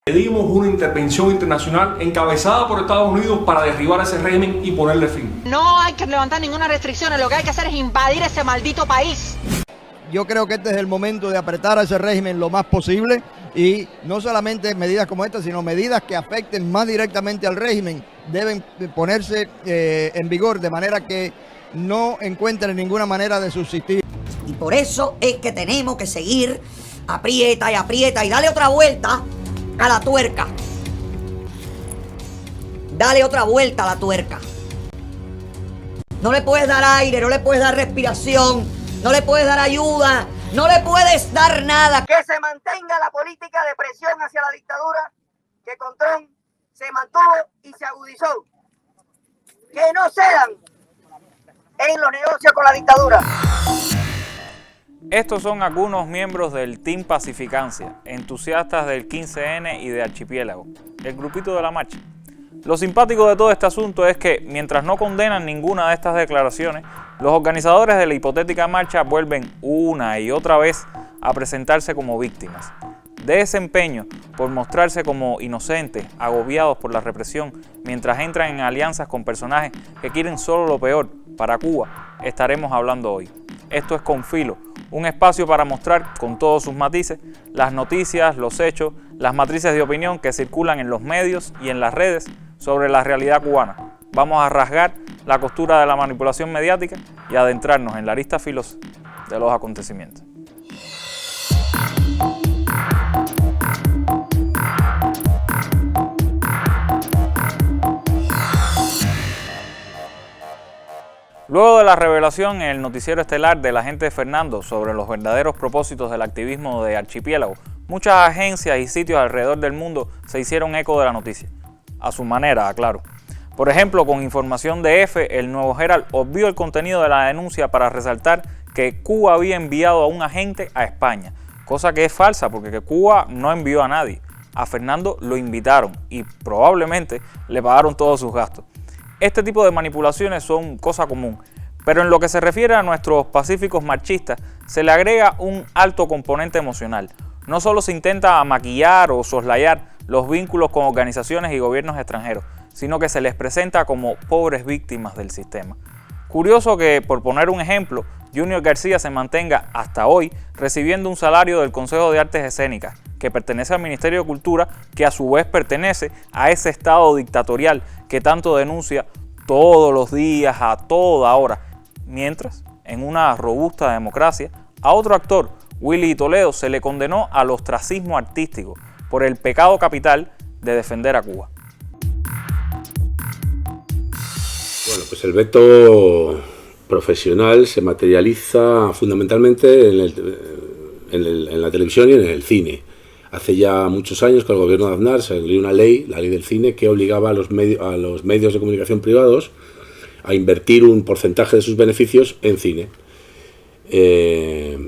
Pedimos una intervención internacional encabezada por Estados Unidos para derribar ese régimen y ponerle fin. No hay que levantar ninguna restricción, lo que hay que hacer es invadir ese maldito país. Yo creo que este es el momento de apretar a ese régimen lo más posible y no solamente medidas como esta, sino medidas que afecten más directamente al régimen deben ponerse en vigor de manera que no encuentren ninguna manera de subsistir. Y por eso es que tenemos que seguir aprieta y dale otra vuelta a la tuerca. Dale otra vuelta a la tuerca. No le puedes dar aire, no le puedes dar respiración, no le puedes dar ayuda, no le puedes dar nada. Que se mantenga la política de presión hacia la dictadura que con Trump se mantuvo y se agudizó. Que no cedan en los negocios con la dictadura. Estos son algunos miembros del Team Pacificancia, entusiastas del 15N y de Archipiélago, el grupito de la marcha. Lo simpático de todo este asunto es que, mientras no condenan ninguna de estas declaraciones, los organizadores de la hipotética marcha vuelven una y otra vez a presentarse como víctimas. De ese empeño por mostrarse como inocentes, agobiados por la represión, mientras entran en alianzas con personajes que quieren solo lo peor para Cuba, estaremos hablando hoy. Esto es Con Filo, un espacio para mostrar con todos sus matices las noticias, los hechos, las matrices de opinión que circulan en los medios y en las redes sobre la realidad cubana. Vamos a rasgar la costura de la manipulación mediática y adentrarnos en la arista filosa de los acontecimientos. Luego de la revelación en el noticiero estelar del agente Fernando sobre los verdaderos propósitos del activismo de Archipiélago, muchas agencias y sitios alrededor del mundo se hicieron eco de la noticia. A su manera, aclaro. Por ejemplo, con información de EFE, el Nuevo Herald obvió el contenido de la denuncia para resaltar que Cuba había enviado a un agente a España, cosa que es falsa porque Cuba no envió a nadie. A Fernando lo invitaron y probablemente le pagaron todos sus gastos. Este tipo de manipulaciones son cosa común, pero en lo que se refiere a nuestros pacíficos marchistas, se le agrega un alto componente emocional. No solo se intenta maquillar o soslayar los vínculos con organizaciones y gobiernos extranjeros, sino que se les presenta como pobres víctimas del sistema. Curioso que, por poner un ejemplo, Junior García se mantenga hasta hoy recibiendo un salario del Consejo de Artes Escénicas, que pertenece al Ministerio de Cultura, que a su vez pertenece a ese Estado dictatorial que tanto denuncia todos los días, a toda hora. Mientras, en una robusta democracia, a otro actor, Willy Toledo, se le condenó al ostracismo artístico por el pecado capital de defender a Cuba. Bueno, pues el veto profesional se materializa fundamentalmente en la televisión y en el cine. Hace ya muchos años que el gobierno de Aznar salió una ley, la ley del cine, que obligaba a los medios de comunicación privados a invertir un porcentaje de sus beneficios en cine.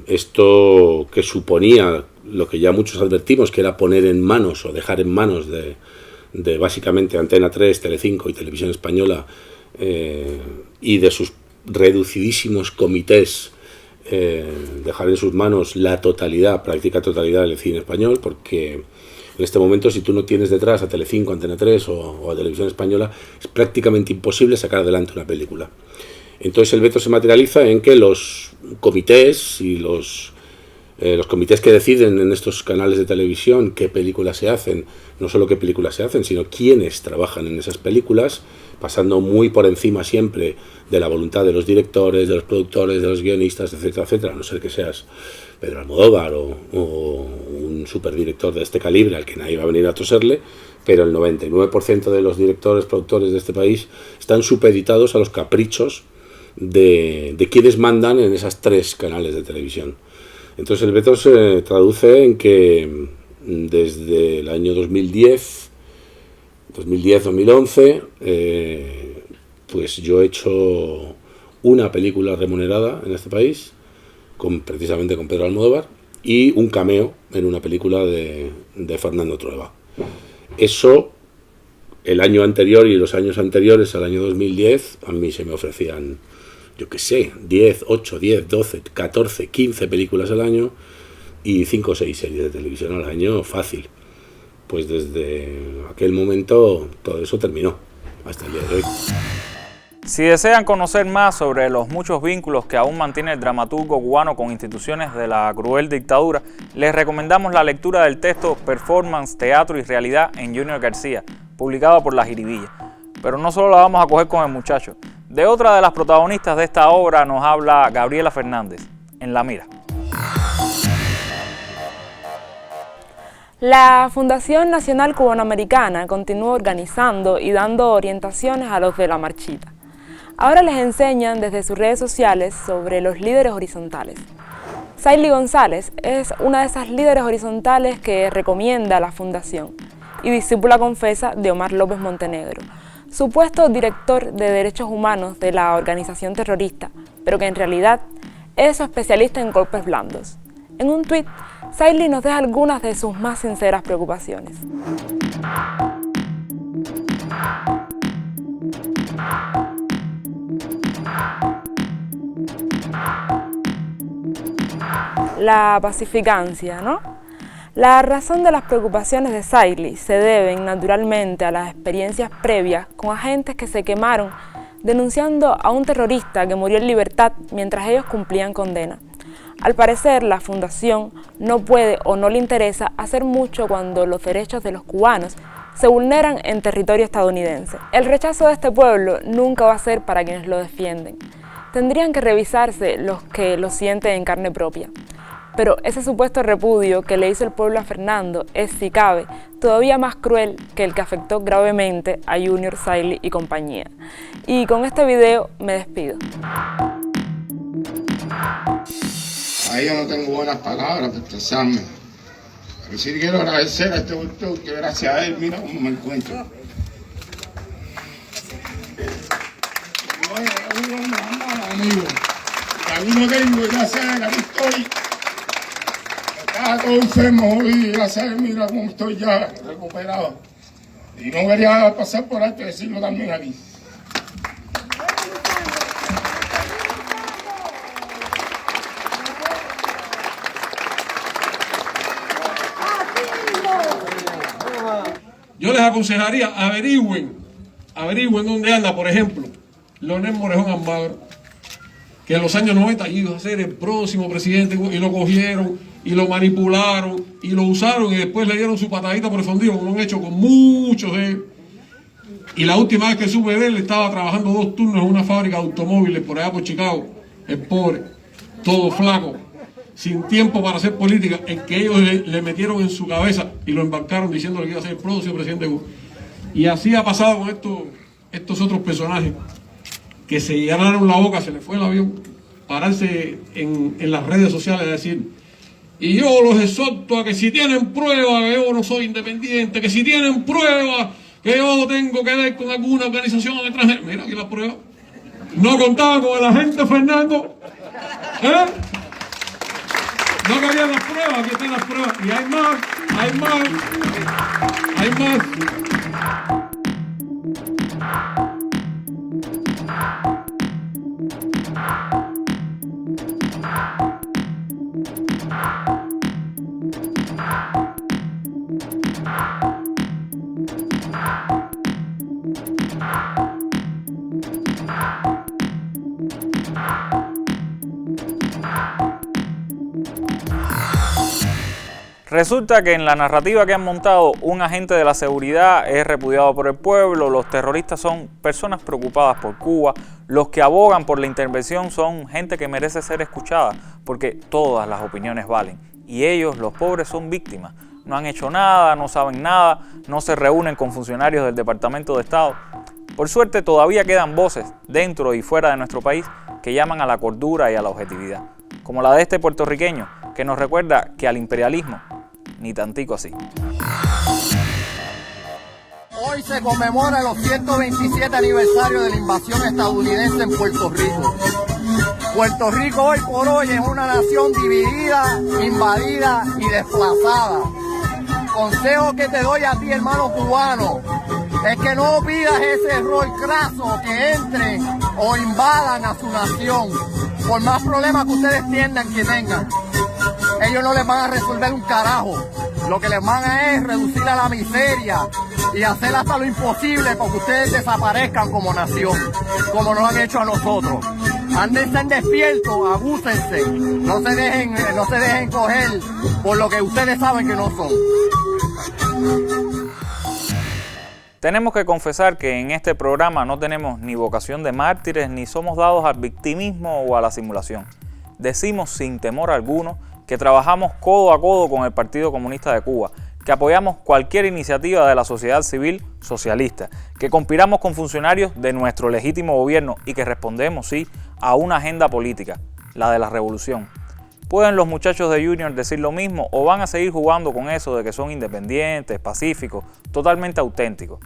Esto que suponía lo que ya muchos advertimos, que era poner en manos o dejar en manos de básicamente Antena 3, Telecinco y Televisión Española y de sus reducidísimos comités, dejar en sus manos la totalidad, práctica totalidad del cine español, porque en este momento, si tú no tienes detrás a Telecinco, Antena 3 o a Televisión Española, es prácticamente imposible sacar adelante una película. Entonces el veto se materializa en que los comités y los comités que deciden en estos canales de televisión qué películas se hacen, no solo qué películas se hacen, sino quiénes trabajan en esas películas, pasando muy por encima siempre de la voluntad de los directores, de los productores, de los guionistas, etcétera, etcétera, a no ser que seas Pedro Almodóvar o un superdirector de este calibre al que nadie va a venir a toserle, pero el 99% de los directores, productores de este país están supeditados a los caprichos de quienes mandan en esas tres canales de televisión. Entonces el veto se traduce en que desde el año 2010-2011, pues yo he hecho una película remunerada en este país, precisamente con Pedro Almodóvar, y un cameo en una película de Fernando Trueba. Eso, el año anterior y los años anteriores al año 2010, a mí se me ofrecían, yo qué sé, 10, 8, 10, 12, 14, 15 películas al año y 5 o 6 series de televisión al año fácil. pues desde aquel momento todo eso terminó, hasta el día de hoy. Si desean conocer más sobre los muchos vínculos que aún mantiene el dramaturgo cubano con instituciones de la cruel dictadura, les recomendamos la lectura del texto Performance, Teatro y Realidad en Junior García, publicado por La Jiribilla. Pero no solo la vamos a coger con el muchacho. De otra de las protagonistas de esta obra nos habla Gabriela Fernández, en La Mira. La Fundación Nacional Cubanoamericana continúa organizando y dando orientaciones a los de la marchita. Ahora les enseñan desde sus redes sociales sobre los líderes horizontales. Saily González es una de esas líderes horizontales que recomienda la Fundación y discípula confesa de Omar López Montenegro, supuesto director de derechos humanos de la organización terrorista, pero que en realidad es especialista en golpes blandos. En un tuit, Saily nos deja algunas de sus más sinceras preocupaciones. La pacificancia, ¿no? La razón de las preocupaciones de Saily se deben naturalmente a las experiencias previas con agentes que se quemaron denunciando a un terrorista que murió en libertad mientras ellos cumplían condena. Al parecer, la Fundación no puede o no le interesa hacer mucho cuando los derechos de los cubanos se vulneran en territorio estadounidense. El rechazo de este pueblo nunca va a ser para quienes lo defienden. Tendrían que revisarse los que lo sienten en carne propia. Pero ese supuesto repudio que le hizo el pueblo a Fernando es, si cabe, todavía más cruel que el que afectó gravemente a Junior, Saily y compañía. Y con este video me despido. Ahí yo no tengo buenas palabras para expresarme. Pero sí quiero agradecer a este doctor que gracias a él, mira cómo me encuentro. Amigo, aquí no tengo, gracias a él, aquí estoy. Estaba todo enfermo hoy, gracias a él, mira cómo estoy ya recuperado. Y no quería pasar por alto y decirlo también aquí. Yo les aconsejaría, averigüen dónde anda, por ejemplo, Leonel Morejón Almagro, que en los años 90 iba a ser el próximo presidente y lo cogieron y lo manipularon y lo usaron y después le dieron su patadita por el fondillo, como lo han hecho con muchos de ellos. Y la última vez que supe de él, estaba trabajando 2 turnos en una fábrica de automóviles por allá por Chicago, el pobre, todo flaco, sin tiempo para hacer política, en que ellos le metieron en su cabeza y lo embarcaron diciéndole que iba a ser el próximo presidente de Cuba. Y así ha pasado con estos otros personajes que se llenaron la boca, se les fue el avión, pararse en las redes sociales a decir: y yo los exhorto a que si tienen pruebas que yo no soy independiente, que si tienen pruebas que yo tengo que ver con alguna organización extranjera. Mira aquí las pruebas. No contaban con el agente Fernando. No querían las pruebas, aquí están las pruebas. Y hay más. Resulta que en la narrativa que han montado, un agente de la seguridad es repudiado por el pueblo, los terroristas son personas preocupadas por Cuba, los que abogan por la intervención son gente que merece ser escuchada, porque todas las opiniones valen. Y ellos, los pobres, son víctimas. No han hecho nada, no saben nada, no se reúnen con funcionarios del Departamento de Estado. Por suerte, todavía quedan voces dentro y fuera de nuestro país que llaman a la cordura y a la objetividad, como la de este puertorriqueño, que nos recuerda que al imperialismo ni tantico así. Hoy se conmemora los 127 aniversarios de la invasión estadounidense en Puerto Rico. Puerto Rico hoy por hoy es una nación dividida, invadida y desplazada. Consejo que te doy a ti, hermano cubano, es que no pidas ese error craso que entren o invadan a su nación, por más problemas que ustedes tengan. Ellos no les van a resolver un carajo. lo que les manda es reducir a la miseria y hacer hasta lo imposible para que ustedes desaparezcan como nación, como nos han hecho a nosotros. Andense en despierto, abúsense, no se dejen coger por lo que ustedes saben que no son. Tenemos que confesar que en este programa no tenemos ni vocación de mártires ni somos dados al victimismo o a la simulación. Decimos sin temor alguno que trabajamos codo a codo con el Partido Comunista de Cuba, que apoyamos cualquier iniciativa de la sociedad civil socialista, que conspiramos con funcionarios de nuestro legítimo gobierno y que respondemos, sí, a una agenda política, la de la revolución. ¿Pueden los muchachos de Junior decir lo mismo o van a seguir jugando con eso de que son independientes, pacíficos, totalmente auténticos?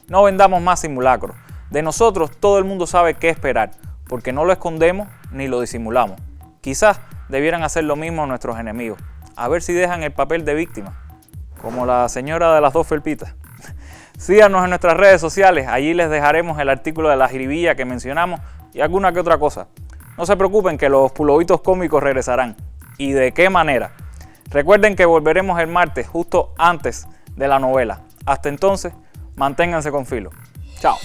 No vendamos más simulacros. De nosotros todo el mundo sabe qué esperar, porque no lo escondemos ni lo disimulamos. Quizás debieran hacer lo mismo nuestros enemigos, a ver si dejan el papel de víctima, como la señora de las 2 felpitas. Síganos en nuestras redes sociales, allí les dejaremos el artículo de la jiribilla que mencionamos y alguna que otra cosa. No se preocupen que los pulovitos cómicos regresarán. ¿Y de qué manera? Recuerden que volveremos el martes justo antes de la novela. Hasta entonces, manténganse con filo. Chao.